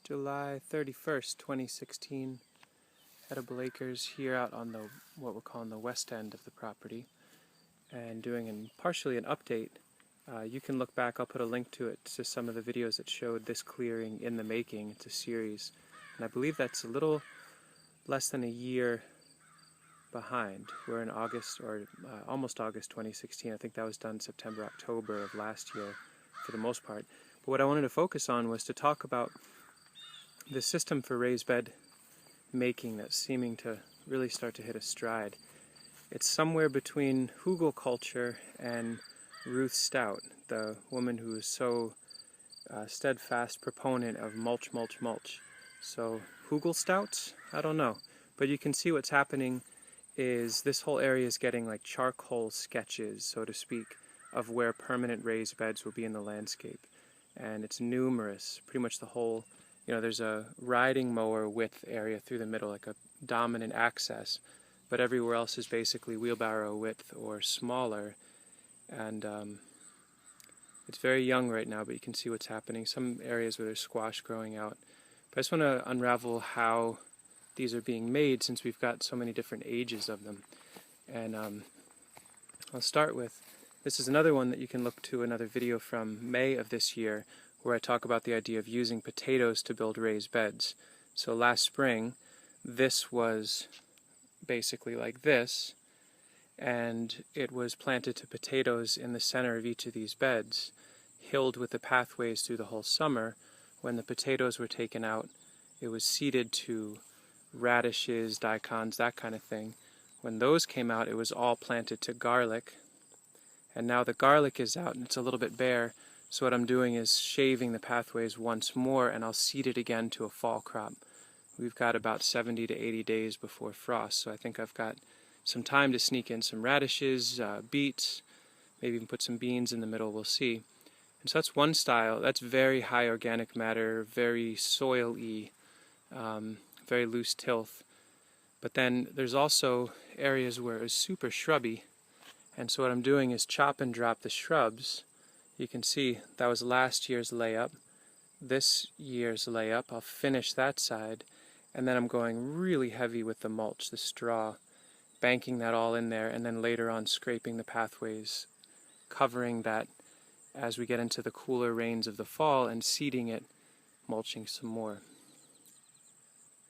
July 31st, 2016, Edible Acres here out on what we're calling the west end of the property, and doing partially an update. You can look back, I'll put a link to it, to some of the videos that showed this clearing in the making. It's a series, and I believe that's a little less than a year behind. We're in August, or almost August 2016. I think that was done September, October of last year for the most part. But what I wanted to focus on was to talk about the system for raised bed making that's seeming to really start to hit a stride. It's somewhere between Hugelculture and Ruth Stout, the woman who is so steadfast proponent of mulch, mulch, mulch. So Hugo Stouts? I don't know. But you can see what's happening is this whole area is getting like charcoal sketches, so to speak, of where permanent raised beds will be in the landscape. And it's numerous, pretty much the whole. There's a riding mower width area through the middle, like a dominant access, but everywhere else is basically wheelbarrow width or smaller. And it's very young right now, but you can see what's happening. Some areas where there's squash growing out. But I just want to unravel how these are being made, since we've got so many different ages of them. And I'll start with, this is another one that you can look to, another video from May of this year, where I talk about the idea of using potatoes to build raised beds. So last spring, this was basically like this, and it was planted to potatoes in the center of each of these beds, hilled with the pathways through the whole summer. When the potatoes were taken out, it was seeded to radishes, daikons, that kind of thing. When those came out, it was all planted to garlic, and now the garlic is out and it's a little bit bare. So what I'm doing is shaving the pathways once more, and I'll seed it again to a fall crop. We've got about 70 to 80 days before frost, so I think I've got some time to sneak in some radishes, beets, maybe even put some beans in the middle, we'll see. And so that's one style. That's very high organic matter, very soil-y, very loose tilth. But then there's also areas where it's super shrubby, and so what I'm doing is chop and drop the shrubs. You can see that was last year's layup, this year's layup. I'll finish that side, and then I'm going really heavy with the mulch, the straw, banking that all in there, and then later on scraping the pathways, covering that as we get into the cooler rains of the fall, and seeding it, mulching some more.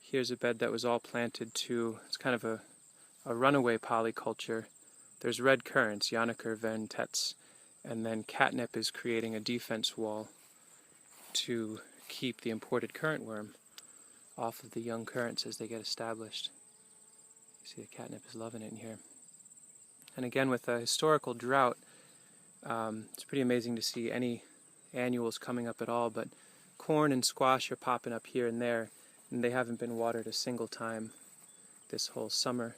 Here's a bed that was all planted to, it's kind of a runaway polyculture. There's red currants, Yanniker ventetz, and then catnip is creating a defense wall to keep the imported currant worm off of the young currants as they get established. You see the catnip is loving it in here. And again, with a historical drought, it's pretty amazing to see any annuals coming up at all, but corn and squash are popping up here and there, and they haven't been watered a single time this whole summer.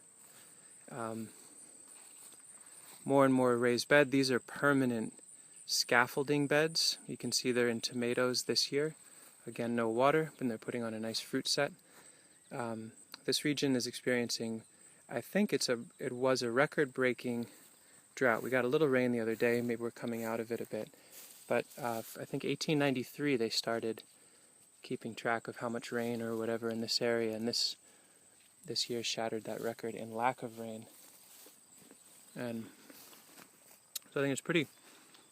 More and more raised bed. These are permanent scaffolding beds. You can see they're in tomatoes this year. Again, no water, but they're putting on a nice fruit set. This region is experiencing, I think it was a record-breaking drought. We got a little rain the other day. Maybe we're coming out of it a bit. But I think 1893 they started keeping track of how much rain or whatever in this area, and this year shattered that record in lack of rain. And so I think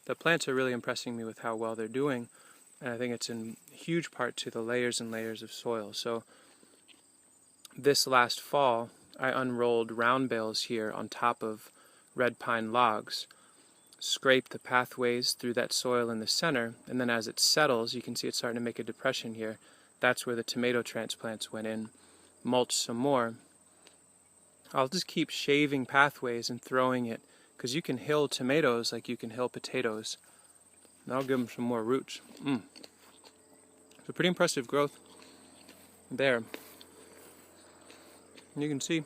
the plants are really impressing me with how well they're doing, and I think it's in huge part to the layers and layers of soil. So this last fall, I unrolled round bales here on top of red pine logs, scraped the pathways through that soil in the center, and then as it settles, you can see it's starting to make a depression here. That's where the tomato transplants went in, mulched some more. I'll just keep shaving pathways and throwing it, because you can hill tomatoes like you can hill potatoes. And I'll give them some more roots. It's a pretty impressive growth there. And you can see,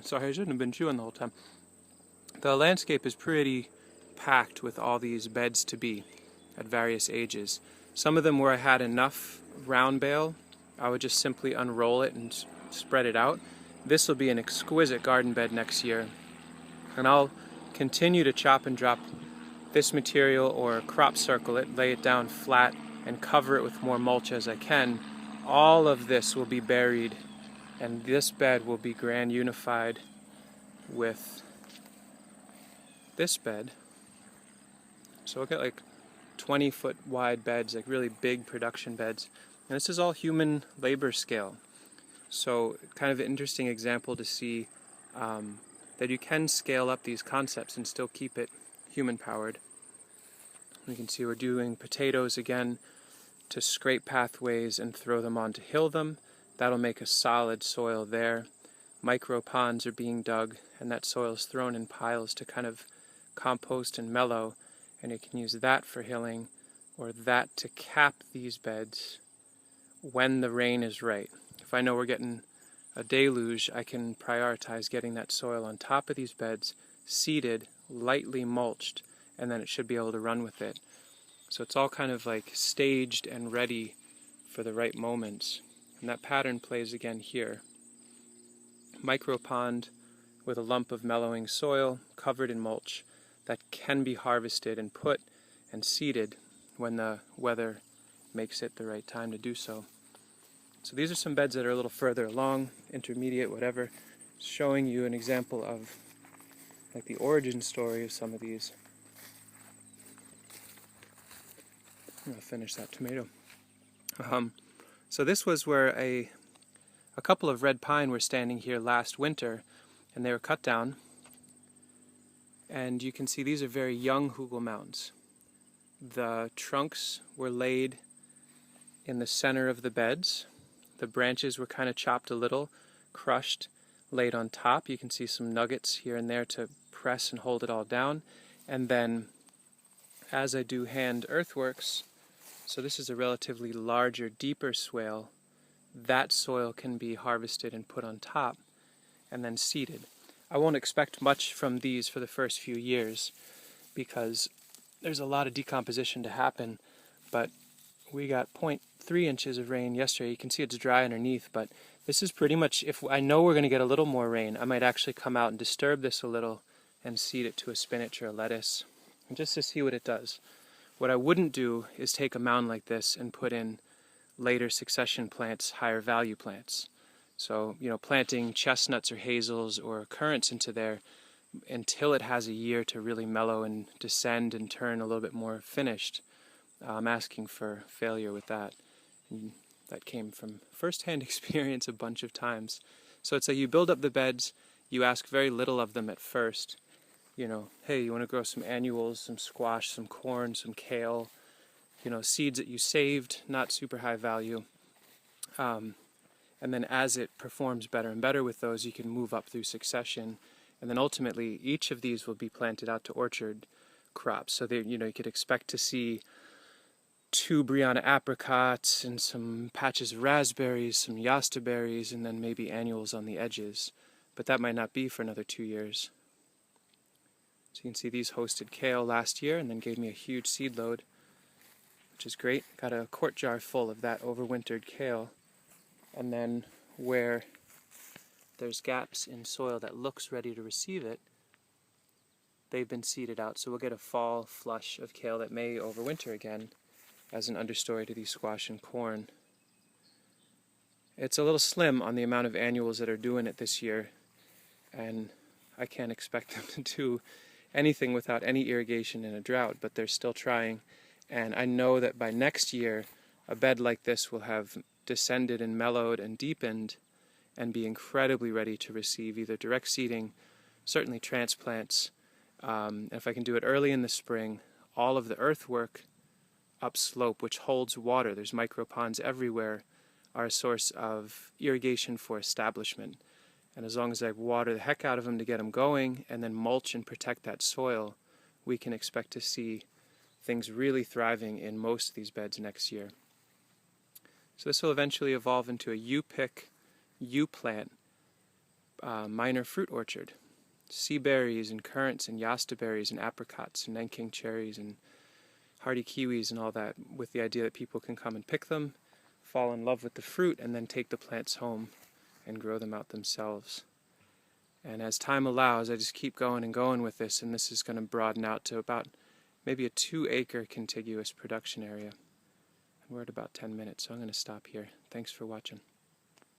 sorry, I shouldn't have been chewing the whole time. The landscape is pretty packed with all these beds to be at various ages. Some of them where I had enough round bale, I would just simply unroll it and spread it out. This will be an exquisite garden bed next year, and I'll continue to chop and drop this material or crop circle it, lay it down flat, and cover it with more mulch as I can all of this will be buried, and this bed will be grand unified with this bed. So we'll get like 20-foot wide beds, like really big production beds. And this is all human labor scale. So kind of an interesting example to see that you can scale up these concepts and still keep it human powered. You can see we're doing potatoes again to scrape pathways and throw them on to hill them. That'll make a solid soil there. Micro ponds are being dug, and that soil is thrown in piles to kind of compost and mellow, and you can use that for hilling or that to cap these beds when the rain is right. If I know we're getting a deluge, I can prioritize getting that soil on top of these beds, seeded, lightly mulched, and then it should be able to run with it. So it's all kind of like staged and ready for the right moments. And that pattern plays again here. Micro pond with a lump of mellowing soil covered in mulch that can be harvested and put and seeded when the weather makes it the right time to do so. So these are some beds that are a little further along, intermediate, whatever, showing you an example of like the origin story of some of these. I'm gonna finish that tomato. So this was where a couple of red pine were standing here last winter, and they were cut down. And you can see these are very young Hugel mounds. The trunks were laid in the center of the beds. The branches were kind of chopped a little, crushed, laid on top. You can see some nuggets here and there to press and hold it all down. And then as I do hand earthworks, so this is a relatively larger, deeper swale, that soil can be harvested and put on top and then seeded. I won't expect much from these for the first few years because there's a lot of decomposition to happen, but we got 0.3 inches of rain yesterday. You can see it's dry underneath, but this is pretty much, if I know we're going to get a little more rain, I might actually come out and disturb this a little and seed it to a spinach or a lettuce, and just to see what it does. What I wouldn't do is take a mound like this and put in later succession plants, higher value plants. So, planting chestnuts or hazels or currants into there until it has a year to really mellow and descend and turn a little bit more finished, I'm asking for failure with that. And that came from first-hand experience a bunch of times. So it's you build up the beds, you ask very little of them at first. Hey, you want to grow some annuals, some squash, some corn, some kale, seeds that you saved, not super high value. And then as it performs better and better with those, you can move up through succession. And then ultimately, each of these will be planted out to orchard crops. So you could expect to see 2 Brianna apricots and some patches of raspberries, some yasta berries, and then maybe annuals on the edges. But that might not be for another 2 years. So you can see these hosted kale last year and then gave me a huge seed load, which is great. Got a quart jar full of that overwintered kale. And then where there's gaps in soil that looks ready to receive it, they've been seeded out. So we'll get a fall flush of kale that may overwinter again as an understory to these squash and corn. It's a little slim on the amount of annuals that are doing it this year, and I can't expect them to do anything without any irrigation in a drought, but they're still trying. And I know that by next year, a bed like this will have descended and mellowed and deepened and be incredibly ready to receive either direct seeding, certainly transplants. And if I can do it early in the spring, all of the earthwork upslope, which holds water, there's micro ponds everywhere, are a source of irrigation for establishment. And as long as I water the heck out of them to get them going and then mulch and protect that soil, we can expect to see things really thriving in most of these beds next year. So this will eventually evolve into a U-pick, U-plant minor fruit orchard. Sea berries and currants and yasta berries and apricots and Nanking cherries and hardy kiwis and all that, with the idea that people can come and pick them, fall in love with the fruit, and then take the plants home and grow them out themselves. And as time allows, I just keep going and going with this, and this is going to broaden out to about maybe a 2-acre contiguous production area. We're at about 10 minutes, so I'm going to stop here. Thanks for watching.